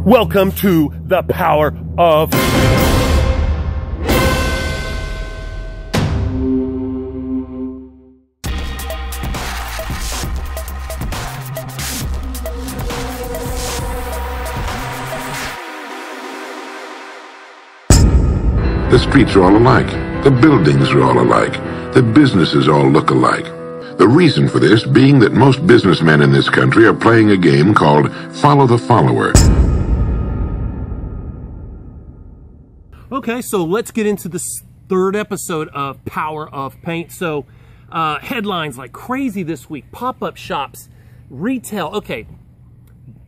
Welcome to the power of... The streets are all alike. The buildings are all alike. The businesses all look alike. The reason for this being that most businessmen in this country are playing a game called Follow the Follower. Okay, so let's get into this third episode of Power of Paint. So, headlines like crazy this week. Pop-up shops, retail. Okay,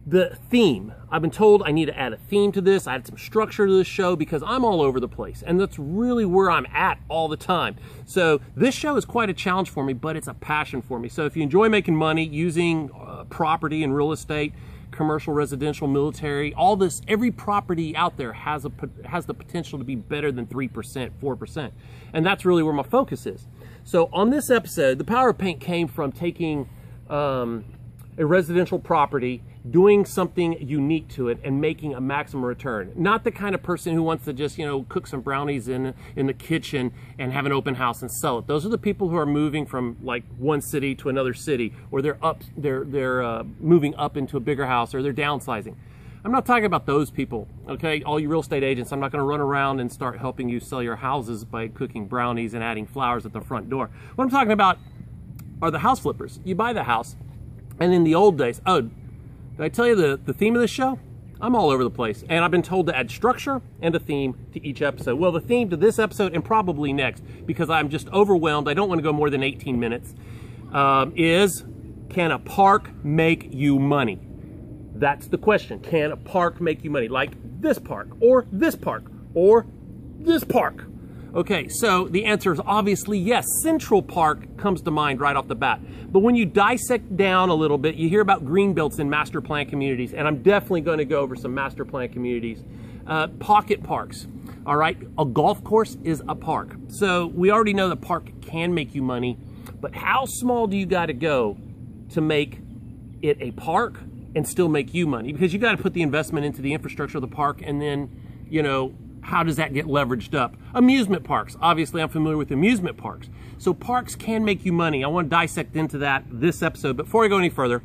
the theme. I've been told I need to add a theme to this. I add some structure to this show because I'm all over the place. And that's really where I'm at all the time. So this show is quite a challenge for me, but it's a passion for me. So if you enjoy making money using property and real estate, commercial, residential, military, all this, every property out there has the potential to be better than 3%, 4%. And that's really where my focus is. So on this episode, the power of paint came from taking a residential property, doing something unique to it, and making a maximum return. Not the kind of person who wants to just, cook some brownies in the kitchen and have an open house and sell it. Those are the people who are moving from like one city to another city, or they're moving up into a bigger house, or they're downsizing. I'm not talking about those people, okay? All you real estate agents, I'm not gonna run around and start helping you sell your houses by cooking brownies and adding flowers at the front door. What I'm talking about are the house flippers. You buy the house, and in the old days, did I tell you the theme of this show? I'm all over the place, and I've been told to add structure and a theme to each episode. Well, the theme to this episode, and probably next, because I'm just overwhelmed, I don't want to go more than 18 minutes, is, can a park make you money? That's the question. Can a park make you money? Like this park, or this park, or this park. Okay, so the answer is obviously yes. Central Park comes to mind right off the bat. But when you dissect down a little bit, you hear about green belts in master plan communities, and I'm definitely going to go over some master plan communities. Pocket parks, all right? A golf course is a park. So we already know the park can make you money, but how small do you got to go to make it a park and still make you money? Because you got to put the investment into the infrastructure of the park, and then, how does that get leveraged up? Amusement parks. Obviously, I'm familiar with amusement parks. So parks can make you money. I want to dissect into that this episode. But before I go any further,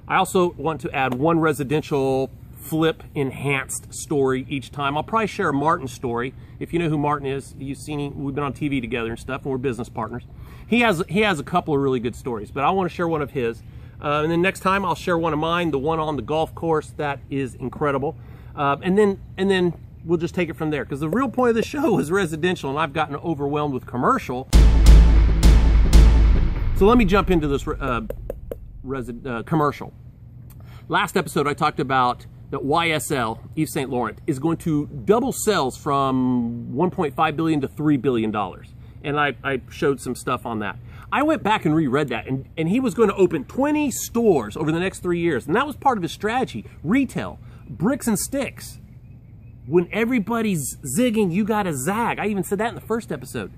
I also want to add one residential flip enhanced story each time. I'll probably share a Martin story. If you know who Martin is, you've seen him. We've been on TV together and stuff, and we're business partners. He has a couple of really good stories, but I want to share one of his. And then next time I'll share one of mine, the one on the golf course. That is incredible. And then we'll just take it from there, because the real point of the show is residential, and I've gotten overwhelmed with commercial. So let me jump into this commercial. Last episode, I talked about that YSL, Yves Saint Laurent, is going to double sales from $1.5 billion to $3 billion. And I showed some stuff on that. I went back and reread that, and he was going to open 20 stores over the next 3 years. And that was part of his strategy. Retail, bricks and sticks. When everybody's zigging, you gotta zag. I even said that in the first episode.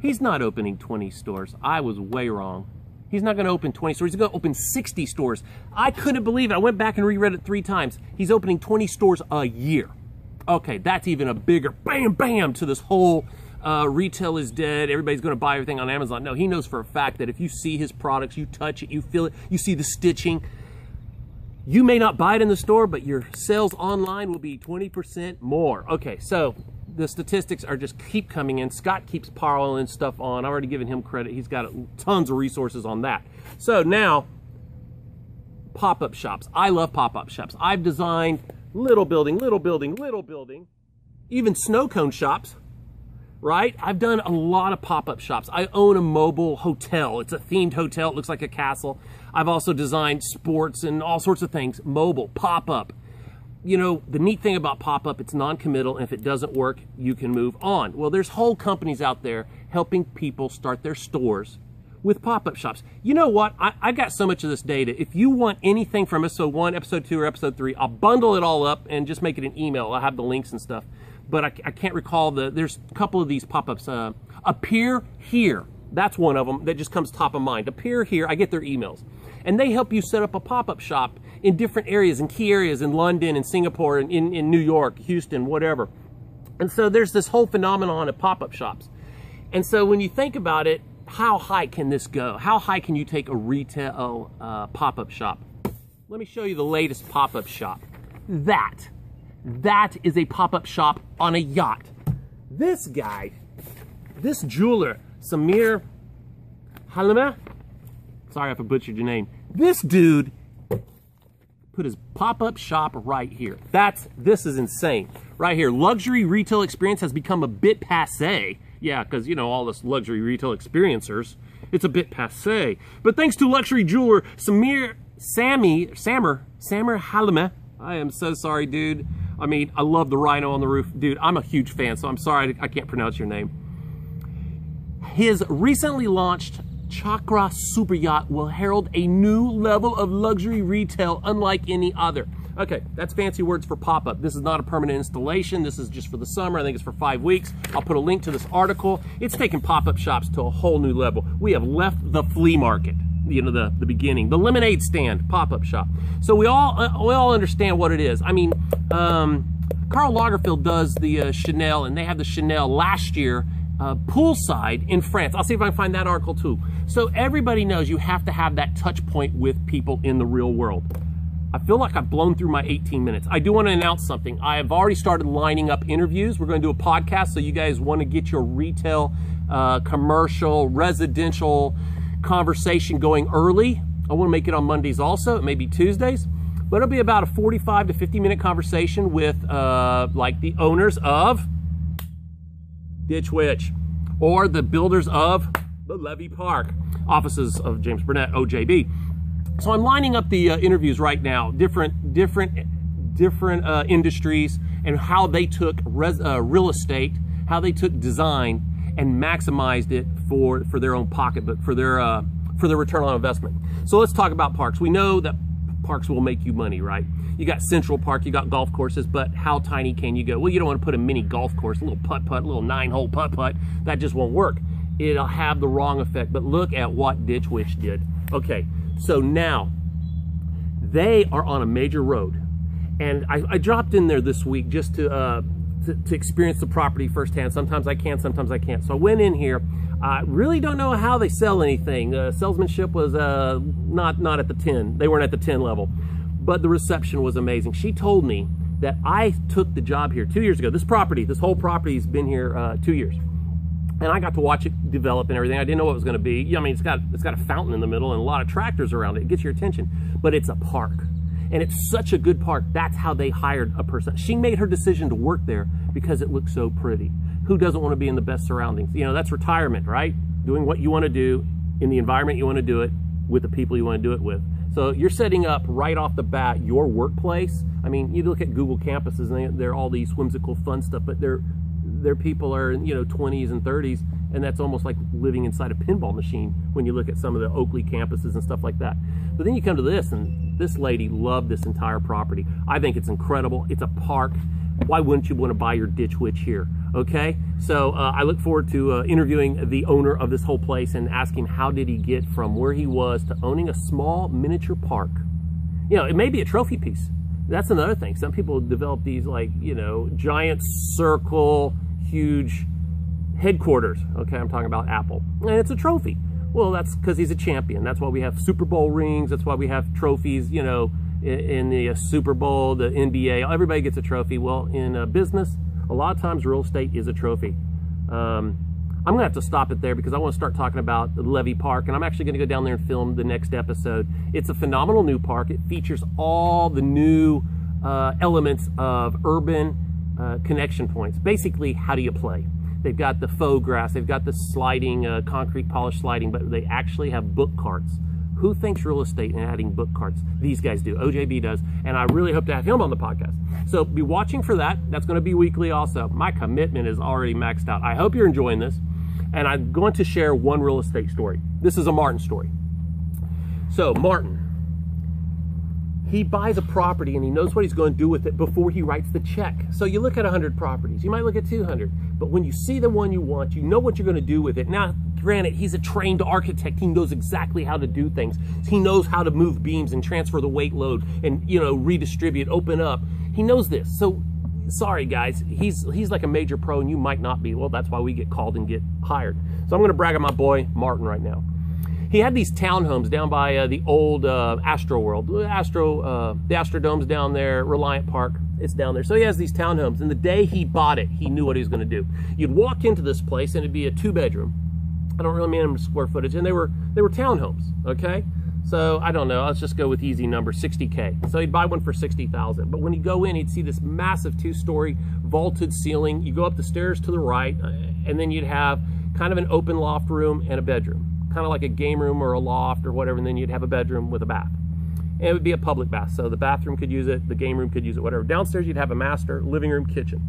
He's not opening 20 stores. I was way wrong. He's not gonna open 20 stores. He's gonna open 60 stores. I couldn't believe it. I went back and reread it 3 times. He's opening 20 stores a year. Okay, that's even a bigger bam, bam to this whole retail is dead. Everybody's gonna buy everything on Amazon. No, he knows for a fact that if you see his products, you touch it, you feel it, you see the stitching, you may not buy it in the store, but your sales online will be 20% more. Okay, so the statistics are just keep coming in. Scott keeps piling stuff on. I've already given him credit. He's got tons of resources on that. So now, pop-up shops. I love pop-up shops. I've designed little building, even snow cone shops, right? I've done a lot of pop-up shops. I own a mobile hotel. It's a themed hotel. It looks like a castle. I've also designed sports and all sorts of things. Mobile, pop-up. The neat thing about pop-up, it's non-committal, and if it doesn't work, you can move on. Well, there's whole companies out there helping people start their stores with pop-up shops. You know what? I got so much of this data. If you want anything from episode 1, episode 2, or episode 3, I'll bundle it all up and just make it an email. I'll have the links and stuff. But I can't recall there's a couple of these pop-ups. Appear Here. That's one of them that just comes top of mind. Appear Here. I get their emails. And they help you set up a pop-up shop in different areas, in key areas, in London, in Singapore, in New York, Houston, whatever. And so there's this whole phenomenon of pop-up shops. And so when you think about it, how high can this go? How high can you take a retail pop-up shop? Let me show you the latest pop-up shop. That is a pop-up shop on a yacht. This guy, this jeweler, Samir Halima, sorry if I butchered your name. This dude put his pop-up shop right here. This is insane. Right here, luxury retail experience has become a bit passé. Yeah, because, you know, all this luxury retail experiencers, it's a bit passé. But thanks to luxury jeweler Samir Halima, I am so sorry, dude. I mean, I love the rhino on the roof. Dude, I'm a huge fan, so I'm sorry I can't pronounce your name. His recently launched Chakra super yacht will herald a new level of luxury retail unlike any other. Okay, that's fancy words for pop-up. This is not a permanent installation. This is just for the summer. I think it's for 5 weeks. I'll put a link to this article. It's taken pop-up shops to a whole new level. We have left the flea market, you know, the beginning. The lemonade stand, pop-up shop. So we all understand what it is. I mean, Karl Lagerfeld does the Chanel, and they had the Chanel last year poolside in France. I'll see if I can find that article too. So everybody knows you have to have that touch point with people in the real world. I feel like I've blown through my 18 minutes. I do want to announce something. I have already started lining up interviews. We're going to do a podcast, so you guys want to get your retail, commercial, residential conversation going early. I want to make it on Mondays also. It may be Tuesdays. But it'll be about a 45 to 50-minute conversation with like the owners of Ditch Witch or the builders of the Levy Park, offices of James Burnett, OJB. So I'm lining up the interviews right now, different industries, and how they took real estate, how they took design and maximized it for their own pocketbook, for their return on investment. So let's talk about parks. We know that parks will make you money, right? You got Central Park, you got golf courses, but how tiny can you go? Well, you don't want to put a mini golf course, a little putt-putt, a little 9-hole putt-putt. That just won't work. It'll have the wrong effect. But look at what Ditch Witch did. Okay. So now, they are on a major road, and I dropped in there this week just to experience the property firsthand. Sometimes I can, sometimes I can't. So I went in here. I really don't know how they sell anything. Salesmanship was not at the 10. They weren't at the 10 level, but the reception was amazing. She told me that I took the job here 2 years ago. This whole property has been here 2 years. And I got to watch it develop and everything. I didn't know what it was going to be. I mean, it's got a fountain in the middle and a lot of tractors around it. It gets your attention. But it's a park. And it's such a good park. That's how they hired a person. She made her decision to work there because it looks so pretty. Who doesn't want to be in the best surroundings? You know, that's retirement, right? Doing what you want to do in the environment you want to do it with the people you want to do it with. So you're setting up right off the bat your workplace. I mean, you look at Google campuses and they're all these whimsical fun stuff, but their people are in, you know, 20s and 30s, and that's almost like living inside a pinball machine when you look at some of the Oakley campuses and stuff like that. But then you come to this, and this lady loved this entire property. I think it's incredible. It's a park. Why wouldn't you want to buy your Ditch Witch here? Okay, so I look forward to interviewing the owner of this whole place and asking how did he get from where he was to owning a small miniature park. You know, it may be a trophy piece. That's another thing. Some people develop these, like, you know, giant circle, huge headquarters. Okay, I'm talking about Apple. And it's a trophy. Well, that's because he's a champion. That's why we have Super Bowl rings. That's why we have trophies, you know, in the Super Bowl, the NBA. Everybody gets a trophy. Well, in business, a lot of times real estate is a trophy. I'm going to have to stop it there because I want to start talking about the Levy Park, and I'm actually going to go down there and film the next episode. It's a phenomenal new park. It features all the new elements of urban connection points. Basically, how do you play? They've got the faux grass, they've got the sliding, concrete polished sliding, but they actually have book carts. Who thinks real estate and adding book carts? These guys do. OJB does, and I really hope to have him on the podcast. So be watching for that. That's going to be weekly also. My commitment is already maxed out. I hope you're enjoying this, and I'm going to share one real estate story. This is a Martin story. So Martin, he buys a property and he knows what he's going to do with it before he writes the check. So you look at 100 properties, you might look at 200, but when you see the one you want, you know what you're going to do with it. Now, granted, he's a trained architect. He knows exactly how to do things. He knows how to move beams and transfer the weight load and, you know, redistribute, open up. He knows this. So sorry guys, he's like a major pro and you might not be. Well, that's why we get called and get hired. So I'm going to brag on my boy Martin right now. He had these townhomes down by the old Astro World. The Astrodome's down there, Reliant Park, it's down there. So he has these townhomes, and the day he bought it, he knew what he was going to do. You'd walk into this place, and it'd be a 2-bedroom. I don't really mean square footage, and they were townhomes, okay? So, I don't know, let's just go with easy number, 60K. So he'd buy one for 60,000. But when you go in, he'd see this massive 2-story vaulted ceiling. You go up the stairs to the right, and then you'd have kind of an open loft room and a bedroom. Kind of like a game room or a loft or whatever, and then you'd have a bedroom with a bath. And it would be a public bath, so the bathroom could use it, the game room could use it, whatever. Downstairs you'd have a master, living room, kitchen.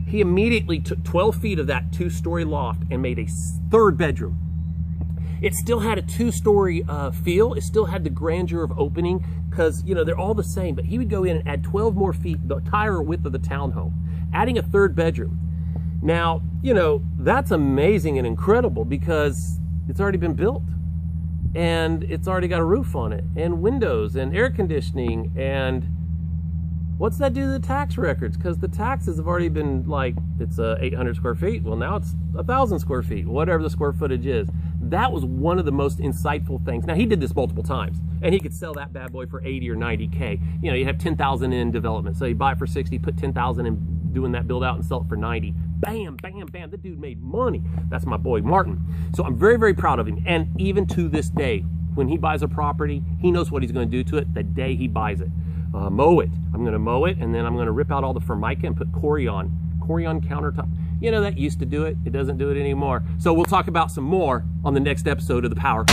He immediately took 12 feet of that 2-story loft and made a 3rd bedroom. It still had a 2-story feel, it still had the grandeur of opening, because, you know, they're all the same, but he would go in and add 12 more feet, the entire width of the townhome, adding a 3rd bedroom. Now, you know, that's amazing and incredible because it's already been built and it's already got a roof on it and windows and air conditioning. And what's that do to the tax records? Because the taxes have already been, like, it's 800 square feet. Well, now it's 1,000 square feet, whatever the square footage is. That was one of the most insightful things. Now, he did this multiple times and he could sell that bad boy for 80 or 90K. You know, you have 10,000 in development. So you buy it for 60, put 10,000 in doing that build out and sell it for 90. Bam, bam, bam. The dude made money. That's my boy Martin. So I'm very, very proud of him. And even to this day, when he buys a property, he knows what he's going to do to it the day he buys it. Mow it. I'm going to mow it, and then I'm going to rip out all the Formica and put Corian countertop. You know, that used to do it. It doesn't do it anymore. So we'll talk about some more on the next episode of The Power.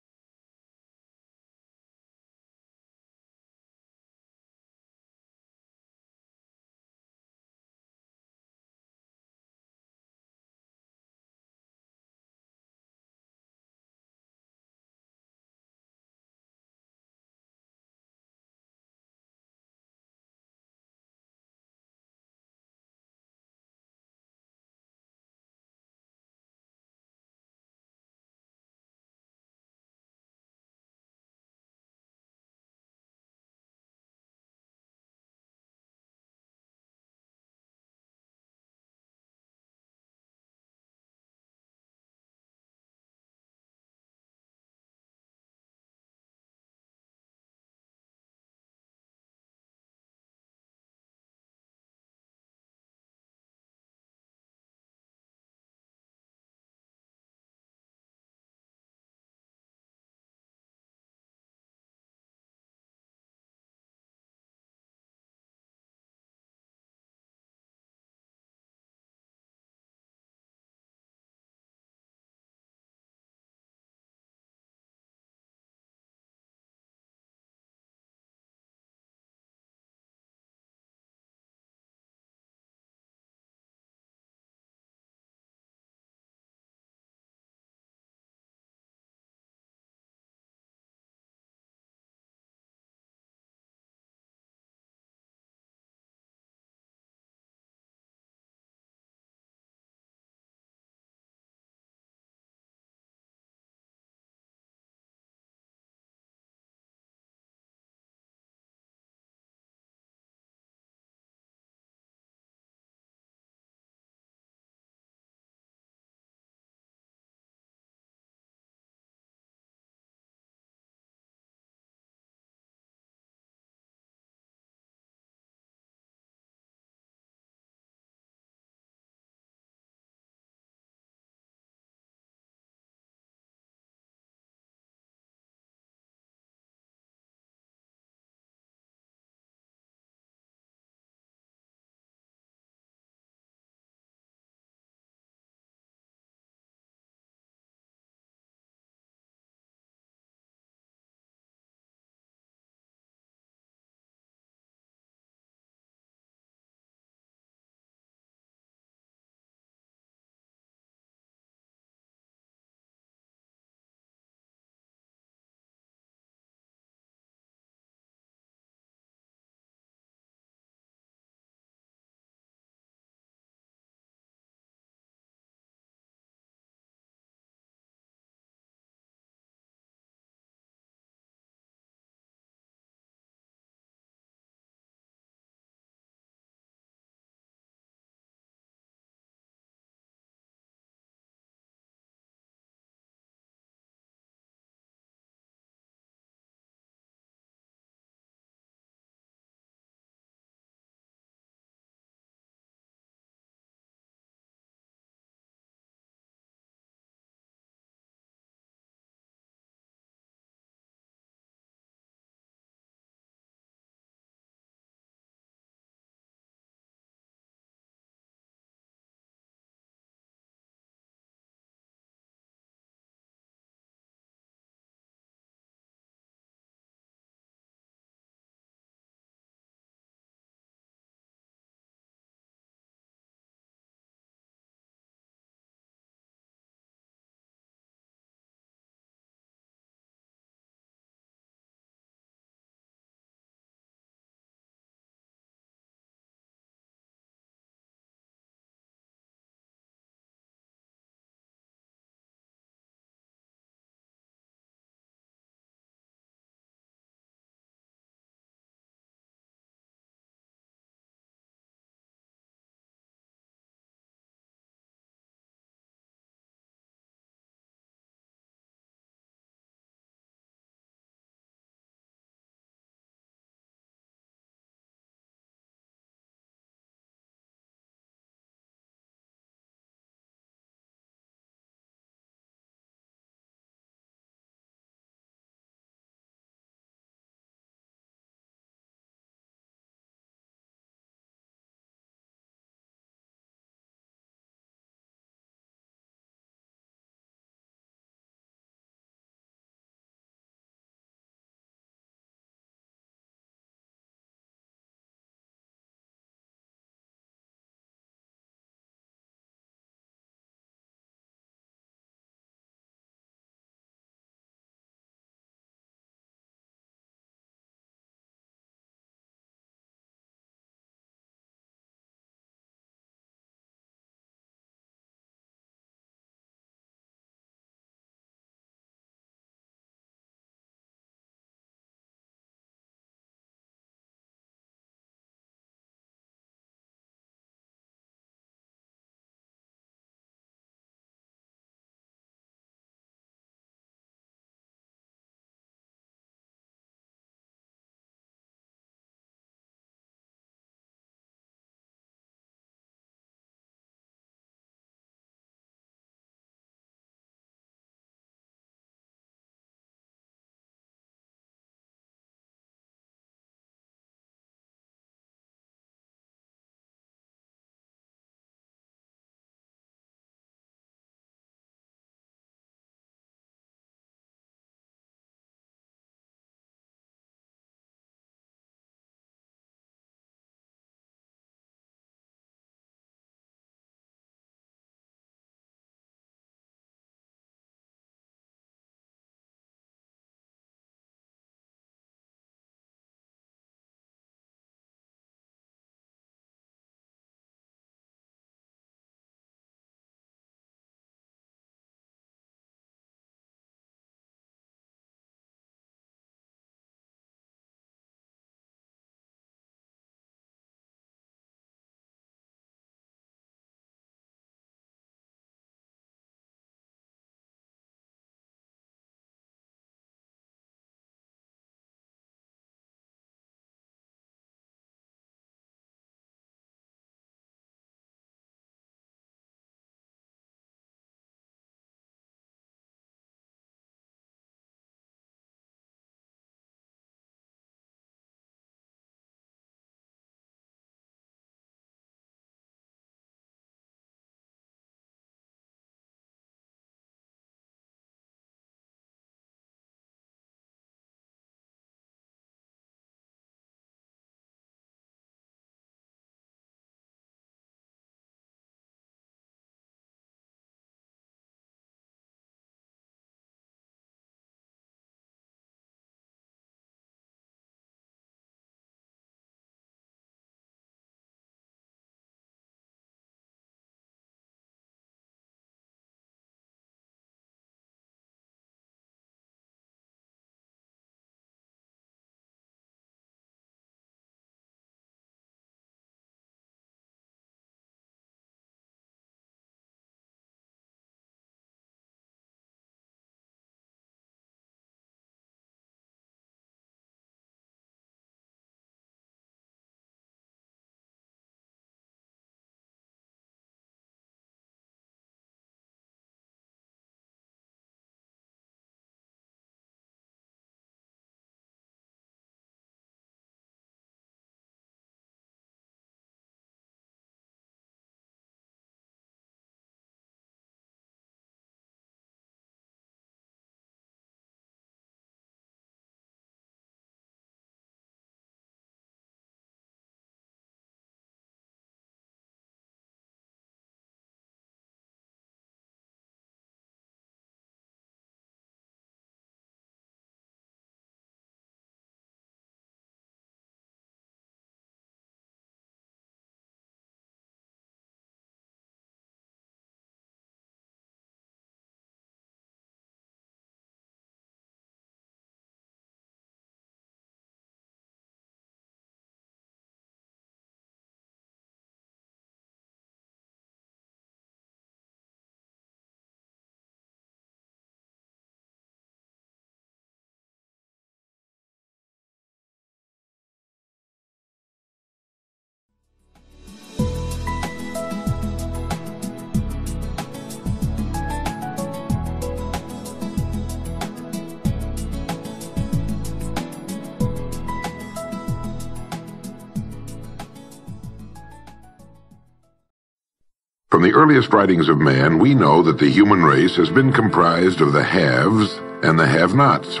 From the earliest writings of man, we know that the human race has been comprised of the haves and the have-nots.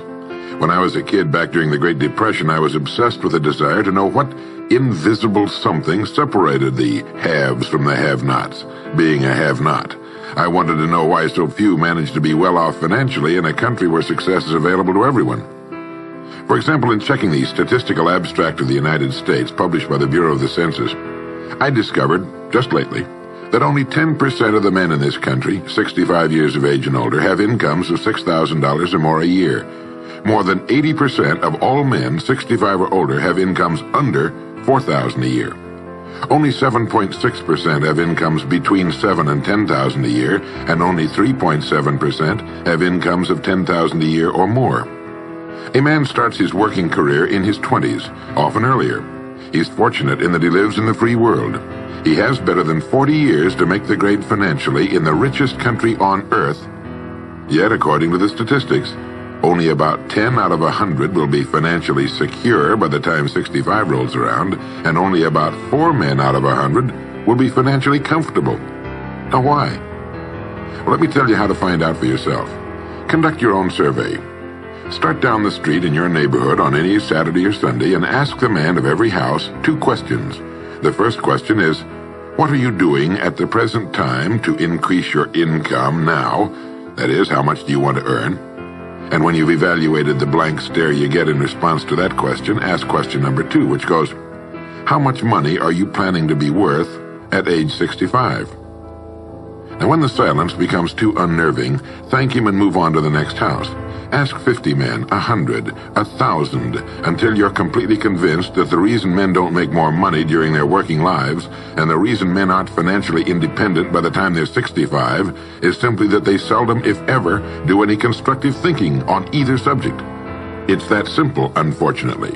When I was a kid back during the Great Depression, I was obsessed with a desire to know what invisible something separated the haves from the have-nots, being a have-not. I wanted to know why so few managed to be well off financially in a country where success is available to everyone. For example, in checking the Statistical Abstract of the United States, published by the Bureau of the Census, I discovered, just lately, that only 10% of the men in this country, 65 years of age and older, have incomes of $6,000 or more a year. More than 80% of all men 65 or older have incomes under $4,000 a year. Only 7.6% have incomes between $7,000 and $10,000 a year, and only 3.7% have incomes of $10,000 a year or more. A man starts his working career in his 20s, often earlier. He's fortunate in that he lives in the free world. He has better than 40 years to make the grade financially in the richest country on earth. Yet, according to the statistics, only about 10 out of 100 will be financially secure by the time 65 rolls around, and only about 4 men out of 100 will be financially comfortable. Now, why? Well, let me tell you how to find out for yourself. Conduct your own survey. Start down the street in your neighborhood on any Saturday or Sunday and ask the man of every house 2 questions. The first question is, what are you doing at the present time to increase your income now? That is, how much do you want to earn? And when you've evaluated the blank stare you get in response to that question, ask question number 2, which goes, how much money are you planning to be worth at age 65? Now, when the silence becomes too unnerving, thank him and move on to the next house. Ask 50 men, 100, 1,000, until you're completely convinced that the reason men don't make more money during their working lives, and the reason men aren't financially independent by the time they're 65, is simply that they seldom, if ever, do any constructive thinking on either subject. It's that simple, unfortunately.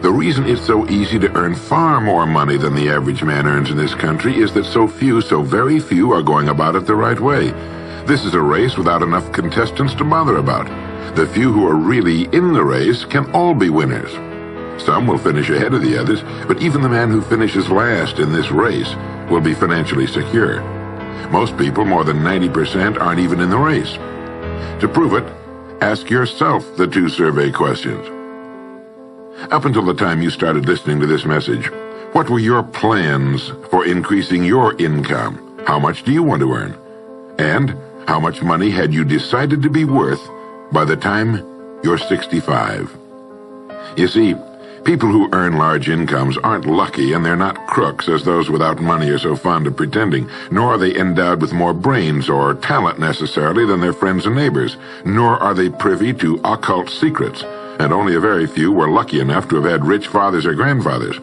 The reason it's so easy to earn far more money than the average man earns in this country is that so very few, are going about it the right way. This is a race without enough contestants to bother about. The few who are really in the race can all be winners. Some will finish ahead of the others, but even the man who finishes last in this race will be financially secure. Most people, more than 90%, aren't even in the race. To prove it, ask yourself the 2 survey questions. Up until the time you started listening to this message, what were your plans for increasing your income? How much do you want to earn? And how much money had you decided to be worth by the time you're 65? You see, people who earn large incomes aren't lucky, and they're not crooks as those without money are so fond of pretending, nor are they endowed with more brains or talent necessarily than their friends and neighbors, nor are they privy to occult secrets, and only a very few were lucky enough to have had rich fathers or grandfathers.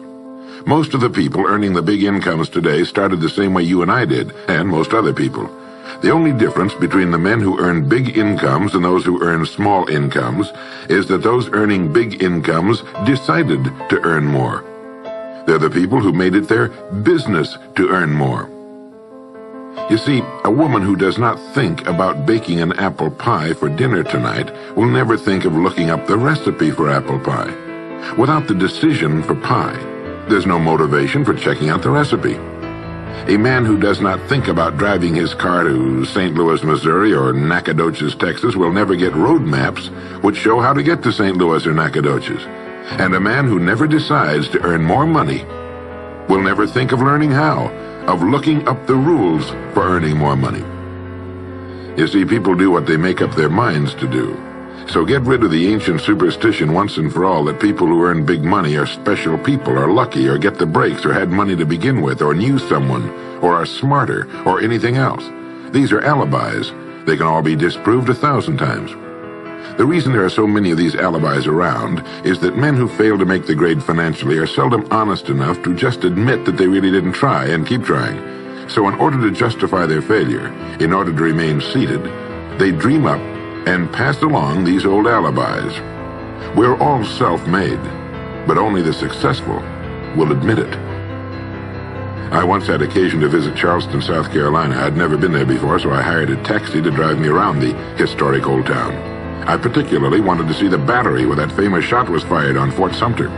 Most of the people earning the big incomes today started the same way you and I did, and most other people. The only difference between the men who earn big incomes and those who earn small incomes is that those earning big incomes decided to earn more. They're the people who made it their business to earn more. You see, a woman who does not think about baking an apple pie for dinner tonight will never think of looking up the recipe for apple pie. Without the decision for pie, there's no motivation for checking out the recipe. A man who does not think about driving his car to St. Louis, Missouri or Nacogdoches, Texas will never get road maps which show how to get to St. Louis or Nacogdoches. And a man who never decides to earn more money will never think of learning how, of looking up the rules for earning more money. You see, people do what they make up their minds to do. So get rid of the ancient superstition once and for all that people who earn big money are special people, or lucky, or get the breaks, or had money to begin with, or knew someone, or are smarter, or anything else. These are alibis. They can all be disproved 1,000 times. The reason there are so many of these alibis around is that men who fail to make the grade financially are seldom honest enough to just admit that they really didn't try and keep trying. So in order to justify their failure, in order to remain seated, they dream up and pass along these old alibis. We're all self-made, but only the successful will admit it. I once had occasion to visit Charleston, South Carolina. I'd never been there before, so I hired a taxi to drive me around the historic old town. I particularly wanted to see the battery where that famous shot was fired on Fort Sumter.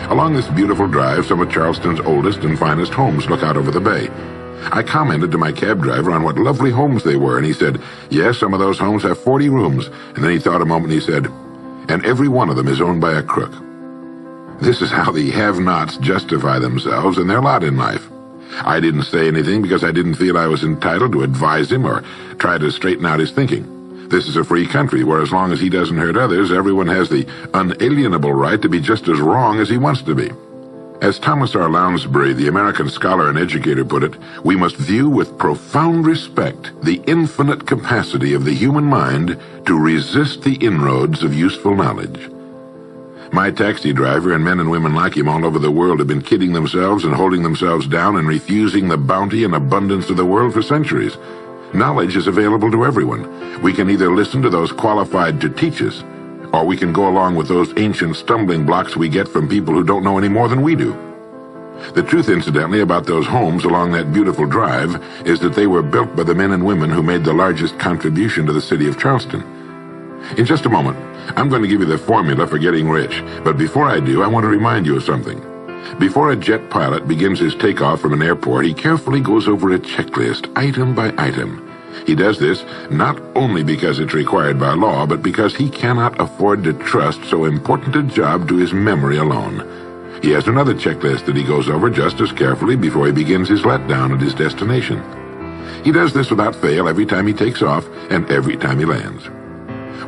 Along this beautiful drive, some of Charleston's oldest and finest homes look out over the bay. I commented to my cab driver on what lovely homes they were, and he said, yes, some of those homes have 40 rooms. And then he thought a moment and he said, and every one of them is owned by a crook. This is how the have-nots justify themselves and their lot in life. I didn't say anything because I didn't feel I was entitled to advise him or try to straighten out his thinking. This is a free country where as long as he doesn't hurt others, everyone has the unalienable right to be just as wrong as he wants to be. As Thomas R. Lounsbury, the American scholar and educator, put it, we must view with profound respect the infinite capacity of the human mind to resist the inroads of useful knowledge. My taxi driver and men and women like him all over the world have been kidding themselves and holding themselves down and refusing the bounty and abundance of the world for centuries. Knowledge is available to everyone. We can either listen to those qualified to teach us, or we can go along with those ancient stumbling blocks we get from people who don't know any more than we do. The truth, incidentally, about those homes along that beautiful drive is that they were built by the men and women who made the largest contribution to the city of Charleston. In just a moment, I'm going to give you the formula for getting rich, but before I do, I want to remind you of something. Before a jet pilot begins his takeoff from an airport, he carefully goes over a checklist, item by item. He does this not only because it's required by law, but because he cannot afford to trust so important a job to his memory alone. He has another checklist that he goes over just as carefully before he begins his letdown at his destination. He does this without fail every time he takes off and every time he lands.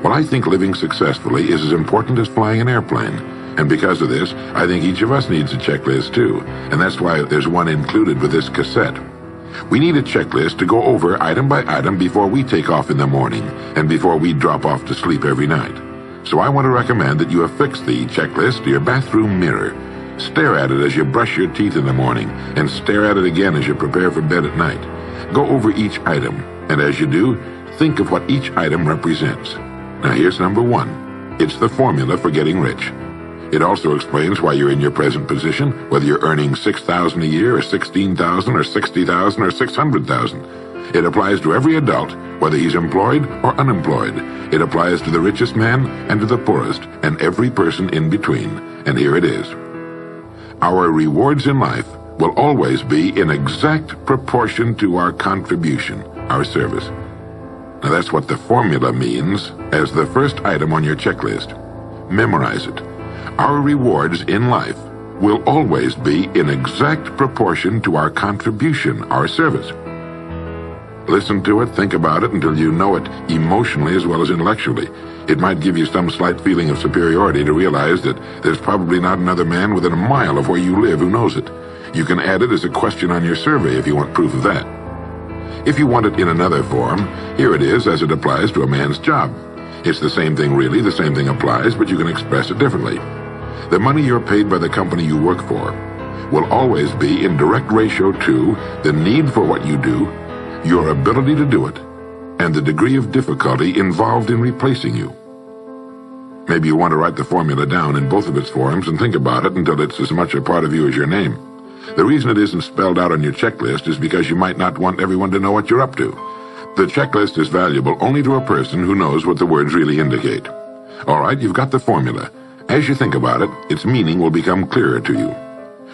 Well, I think living successfully is as important as flying an airplane. And because of this, I think each of us needs a checklist too. And that's why there's one included with this cassette. We need a checklist to go over item by item before we take off in the morning and before we drop off to sleep every night. So I want to recommend that you affix the checklist to your bathroom mirror. Stare at it as you brush your teeth in the morning and stare at it again as you prepare for bed at night. Go over each item, and as you do, think of what each item represents. Now here's number one. It's the formula for getting rich. It also explains why you're in your present position, whether you're earning $6,000 a year or $16,000 or $60,000 or $600,000. It applies to every adult, whether he's employed or unemployed. It applies to the richest man and to the poorest, and every person in between. And here it is. Our rewards in life will always be in exact proportion to our contribution, our service. Now that's what the formula means as the first item on your checklist. Memorize it. Our rewards in life will always be in exact proportion to our contribution, our service. Listen to it, think about it until you know it emotionally as well as intellectually. It might give you some slight feeling of superiority to realize that there's probably not another man within a mile of where you live who knows it. You can add it as a question on your survey if you want proof of that. If you want it in another form, here it is as it applies to a man's job. It's the same thing really, the same thing applies, but you can express it differently. The money you're paid by the company you work for will always be in direct ratio to the need for what you do, your ability to do it, and the degree of difficulty involved in replacing you. Maybe you want to write the formula down in both of its forms and think about it until it's as much a part of you as your name. The reason it isn't spelled out on your checklist is because you might not want everyone to know what you're up to. The checklist is valuable only to a person who knows what the words really indicate. All right, you've got the formula. As you think about it, its meaning will become clearer to you.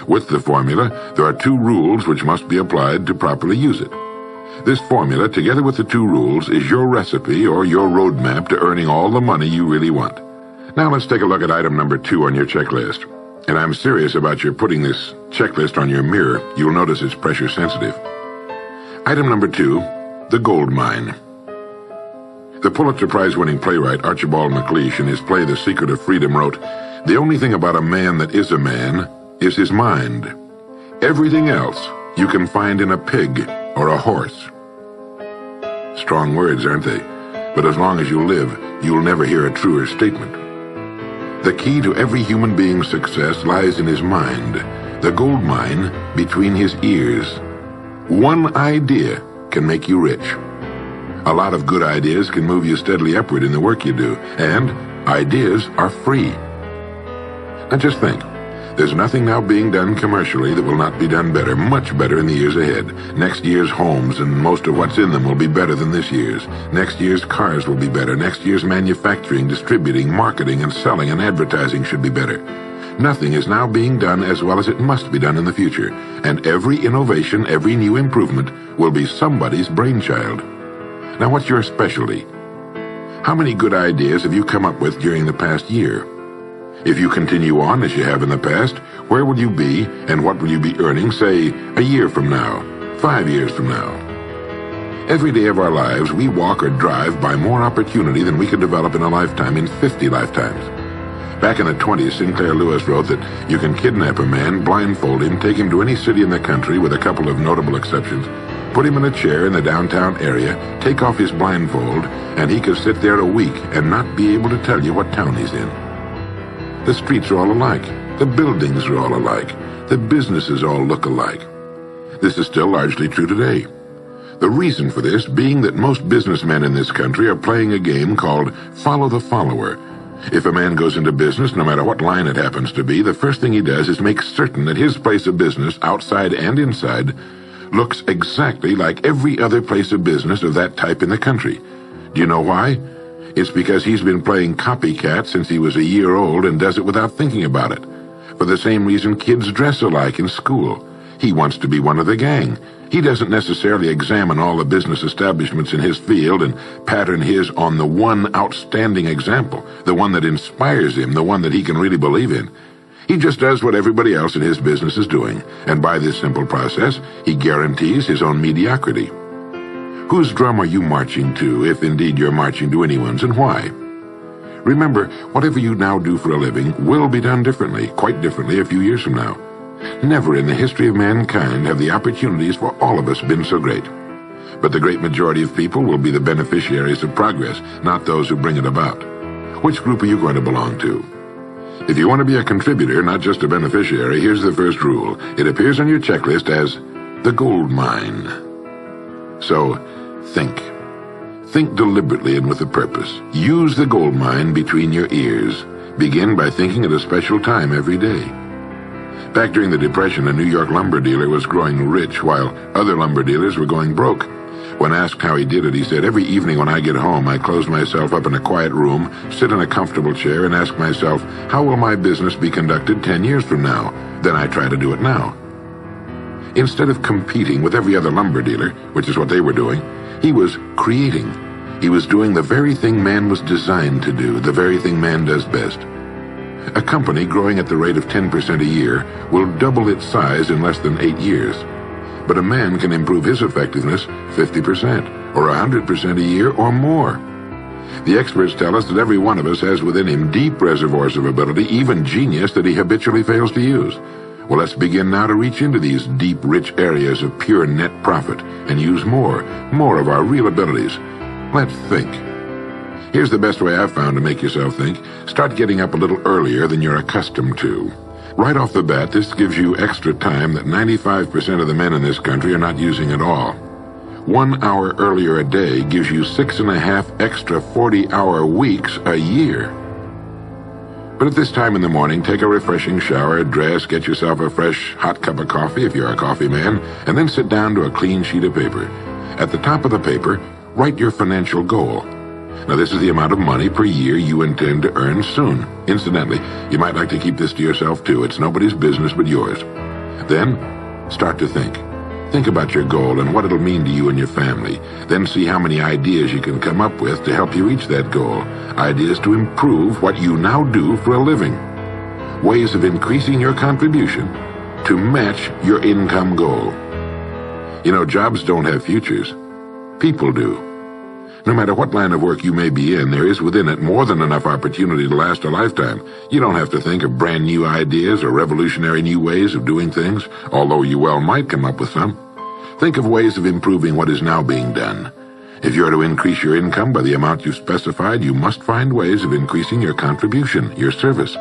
With the formula, there are two rules which must be applied to properly use it. This formula, together with the two rules, is your recipe or your roadmap to earning all the money you really want. Now let's take a look at item number 2 on your checklist. And I'm serious about your putting this checklist on your mirror. You'll notice it's pressure sensitive. Item number 2, the gold mine. The Pulitzer Prize-winning playwright Archibald MacLeish, in his play The Secret of Freedom, wrote, "The only thing about a man that is a man is his mind. Everything else you can find in a pig or a horse." Strong words, aren't they? But as long as you live, you'll never hear a truer statement. The key to every human being's success lies in his mind, the gold mine between his ears. One idea can make you rich. A lot of good ideas can move you steadily upward in the work you do, and ideas are free. Now just think, there's nothing now being done commercially that will not be done better, much better in the years ahead. Next year's homes and most of what's in them will be better than this year's. Next year's cars will be better. Next year's manufacturing, distributing, marketing, and selling and advertising should be better. Nothing is now being done as well as it must be done in the future, and every innovation, every new improvement will be somebody's brainchild. Now, what's your specialty? How many good ideas have you come up with during the past year? If you continue on as you have in the past, where will you be and what will you be earning, say, a year from now, 5 years from now? Every day of our lives, we walk or drive by more opportunity than we could develop in a lifetime, in 50 lifetimes. Back in the 20s, Sinclair Lewis wrote that you can kidnap a man, blindfold him, take him to any city in the country with a couple of notable exceptions, put him in a chair in the downtown area, take off his blindfold, and he could sit there a week and not be able to tell you what town he's in. The streets are all alike. The buildings are all alike. The businesses all look alike. This is still largely true today. The reason for this being that most businessmen in this country are playing a game called follow the follower. If a man goes into business, no matter what line it happens to be, the first thing he does is make certain that his place of business, outside and inside, looks exactly like every other place of business of that type in the country. Do you know why? It's because he's been playing copycat since he was a year old and does it without thinking about it. For the same reason kids dress alike in school. He wants to be one of the gang. He doesn't necessarily examine all the business establishments in his field and pattern his on the one outstanding example, the one that inspires him, the one that he can really believe in. He just does what everybody else in his business is doing, and by this simple process, he guarantees his own mediocrity. Whose drum are you marching to, if indeed you're marching to anyone's, and why? Remember, whatever you now do for a living will be done differently, quite differently a few years from now. Never in the history of mankind have the opportunities for all of us been so great. But the great majority of people will be the beneficiaries of progress, not those who bring it about. Which group are you going to belong to? If you want to be a contributor, not just a beneficiary, here's the first rule. It appears on your checklist as the gold mine. So, think. Think deliberately and with a purpose. Use the gold mine between your ears. Begin by thinking at a special time every day. Back during the Depression, a New York lumber dealer was growing rich while other lumber dealers were going broke. When asked how he did it, he said, "Every evening when I get home, I close myself up in a quiet room, sit in a comfortable chair, and ask myself, how will my business be conducted 10 years from now? Then I try to do it now." Instead of competing with every other lumber dealer, which is what they were doing, he was creating. He was doing the very thing man was designed to do, the very thing man does best. A company growing at the rate of 10% a year will double its size in less than 8 years. But a man can improve his effectiveness 50% or 100% a year or more. The experts tell us that every one of us has within him deep reservoirs of ability, even genius, that he habitually fails to use. Well, let's begin now to reach into these deep, rich areas of pure net profit and use more of our real abilities. Let's think. Here's the best way I've found to make yourself think. Start getting up a little earlier than you're accustomed to. Right off the bat, this gives you extra time that 95% of the men in this country are not using at all. 1 hour earlier a day gives you 6.5 extra 40-hour weeks a year. But at this time in the morning, take a refreshing shower, dress, get yourself a fresh, hot cup of coffee if you're a coffee man, and then sit down to a clean sheet of paper. At the top of the paper, write your financial goal. Now, this is the amount of money per year you intend to earn soon. Incidentally, you might like to keep this to yourself, too. It's nobody's business but yours. Then, start to think. Think about your goal and what it'll mean to you and your family. Then see how many ideas you can come up with to help you reach that goal. Ideas to improve what you now do for a living. Ways of increasing your contribution to match your income goal. You know, jobs don't have futures. People do. No matter what line of work you may be in, there is within it more than enough opportunity to last a lifetime. You don't have to think of brand new ideas or revolutionary new ways of doing things, although you well might come up with some. Think of ways of improving what is now being done. If you are to increase your income by the amount you've specified, you must find ways of increasing your contribution, your service.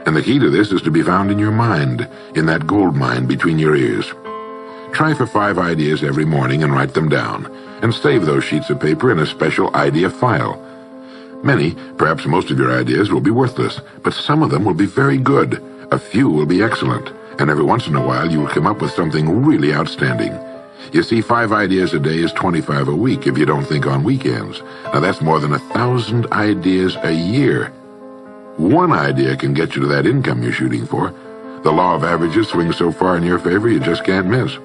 And the key to this is to be found in your mind, in that gold mine between your ears. Try for 5 ideas every morning and write them down, and save those sheets of paper in a special idea file. Many, perhaps most of your ideas will be worthless, but some of them will be very good. A few will be excellent, and every once in a while you will come up with something really outstanding. You see, 5 ideas a day is 25 a week if you don't think on weekends. Now that's more than 1,000 ideas a year. One idea can get you to that income you're shooting for. The law of averages swings so far in your favor you just can't miss.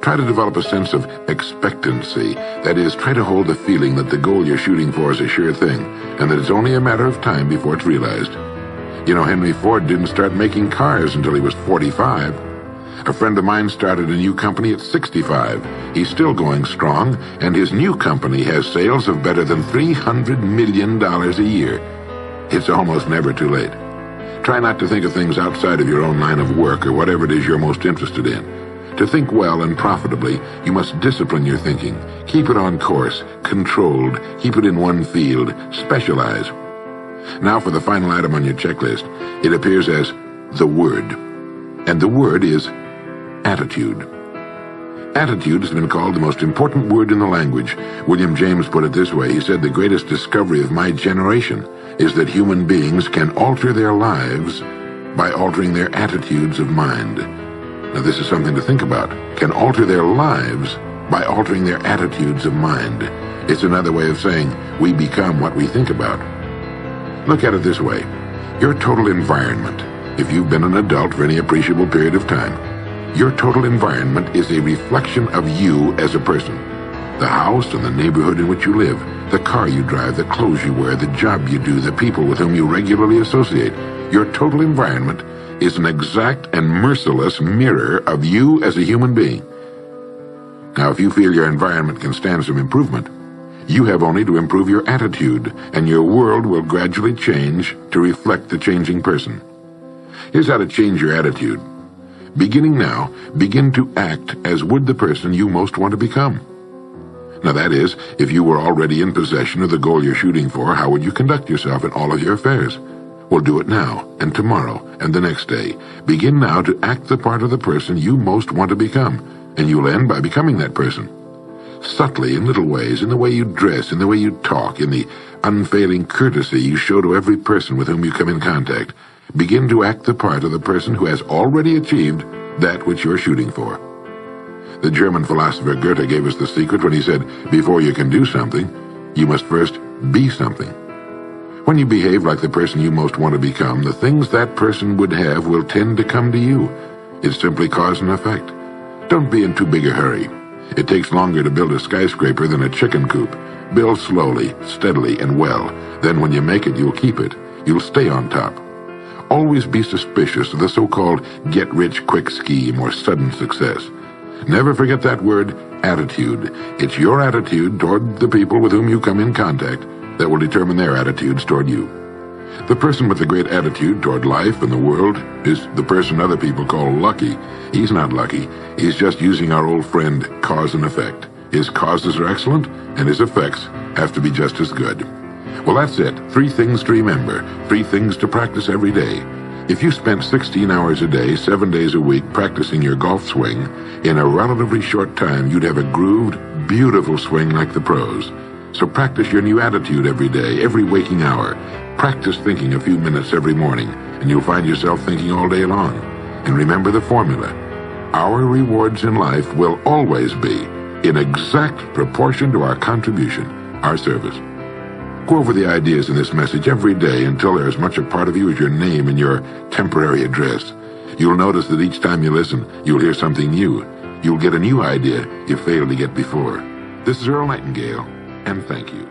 Try to develop a sense of expectancy. That is, try to hold the feeling that the goal you're shooting for is a sure thing, and that it's only a matter of time before it's realized. You know, Henry Ford didn't start making cars until he was 45. A friend of mine started a new company at 65. He's still going strong, and his new company has sales of better than $300 million a year. It's almost never too late. Try not to think of things outside of your own line of work or whatever it is you're most interested in. To think well and profitably, you must discipline your thinking. Keep it on course, controlled, keep it in one field, specialize. Now for the final item on your checklist. It appears as the word. And the word is attitude. Attitude has been called the most important word in the language. William James put it this way. He said, "The greatest discovery of my generation is that human beings can alter their lives by altering their attitudes of mind." Now this is something to think about. Can alter their lives by altering their attitudes of mind. It's another way of saying we become what we think about. Look at it this way. Your total environment, if you've been an adult for any appreciable period of time, your total environment is a reflection of you as a person. The house and the neighborhood in which you live, the car you drive, the clothes you wear, the job you do, the people with whom you regularly associate. Your total environment is an exact and merciless mirror of you as a human being. Now, if you feel your environment can stand some improvement, you have only to improve your attitude, and your world will gradually change to reflect the changing person. Here's how to change your attitude. Beginning now, begin to act as would the person you most want to become. Now that is, if you were already in possession of the goal you're shooting for, how would you conduct yourself in all of your affairs? Well, do it now, and tomorrow, and the next day. Begin now to act the part of the person you most want to become, and you'll end by becoming that person. Subtly, in little ways, in the way you dress, in the way you talk, in the unfailing courtesy you show to every person with whom you come in contact, begin to act the part of the person who has already achieved that which you're shooting for. The German philosopher Goethe gave us the secret when he said, before you can do something, you must first be something. When you behave like the person you most want to become, the things that person would have will tend to come to you. It's simply cause and effect. Don't be in too big a hurry. It takes longer to build a skyscraper than a chicken coop. Build slowly, steadily, and well. Then when you make it, you'll keep it. You'll stay on top. Always be suspicious of the so-called get-rich-quick scheme or sudden success. Never forget that word, attitude. It's your attitude toward the people with whom you come in contact that will determine their attitudes toward you. The person with a great attitude toward life and the world is the person other people call lucky. He's not lucky. He's just using our old friend cause and effect. His causes are excellent, and his effects have to be just as good. Well, that's it. 3 things to remember. 3 things to practice every day. If you spent 16 hours a day, 7 days a week practicing your golf swing, in a relatively short time you'd have a grooved, beautiful swing like the pros. So practice your new attitude every day, every waking hour. Practice thinking a few minutes every morning, and you'll find yourself thinking all day long. And remember the formula. Our rewards in life will always be in exact proportion to our contribution, our service. Go over the ideas in this message every day until they're as much a part of you as your name and your temporary address. You'll notice that each time you listen, you'll hear something new. You'll get a new idea you failed to get before. This is Earl Nightingale, and thank you.